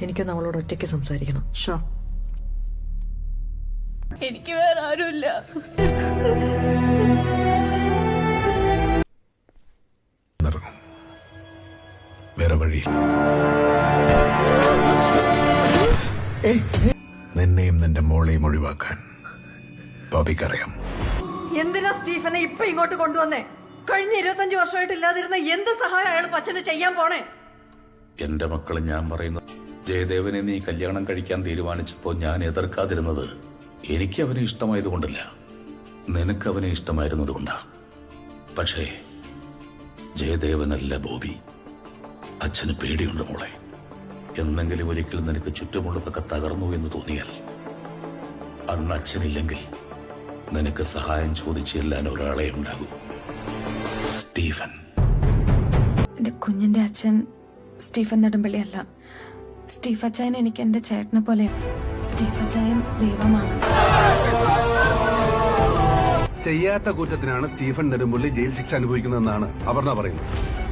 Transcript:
എനിക്കൊന്ന് അവളോട് ഒറ്റയ്ക്ക് സംസാരിക്കണം. ഷോ, എനിക്ക് വേറെ ആരുമില്ല. വേറെ വഴി നിന്നെയും നിന്റെ മോളെയും ഒഴിവാക്കാൻ ബോബിക്കറിയാം. എന്തിനാ സ്റ്റീഫനെ ഇപ്പൊ ഇങ്ങോട്ട് കൊണ്ടുവന്നേ? കഴിഞ്ഞ 25 വർഷമായിട്ട് ഇല്ലാതിരുന്ന എന്ത് സഹായം അയാൾ പച്ചന് ചെയ്യാൻ പോണേ? എന്റെ മക്കള് ഞാൻ പറയുന്നത്, ജയദേവനെ നീ കല്യാണം കഴിക്കാൻ തീരുമാനിച്ചപ്പോൾ ഞാൻ എതിർക്കാതിരുന്നത് എനിക്ക് അവനെ ഇഷ്ടമായതുകൊണ്ടല്ല, നിനക്ക് അവനെ ഇഷ്ടമായിരുന്നത് കൊണ്ടാ. പക്ഷേ ജയദേവനല്ല ബോബി. അച്ഛന് പേടിയുണ്ട് മോളെ. എന്നെങ്കിലും ഒരിക്കൽ നിനക്ക് ചുറ്റുമുള്ളതൊക്കെ തകർന്നു എന്ന് തോന്നിയാൽ, അന്ന് അച്ഛനില്ലെങ്കിൽ നിനക്ക് സഹായം ചോദിച്ചു ചെല്ലാൻ ഒരാളെ ഉണ്ടാകൂ, സ്റ്റീഫൻ. എന്റെ കുഞ്ഞിന്റെ അച്ഛൻ സ്റ്റീഫൻ നെടുമ്പള്ളി അല്ല. സ്റ്റീഫ് അച്ചായൻ എനിക്ക് എന്റെ ചേട്ടനെ പോലെയാണ്. സ്റ്റീഫ് അച്ചായൻ ദൈവമാണ്. ചെയ്യാത്ത കുറ്റത്തിനാണ് സ്റ്റീഫൻ നെടുമ്പള്ളി ജയിൽ ശിക്ഷ അനുഭവിക്കുന്നതെന്നാണ് അപർണ പറയുന്നത്.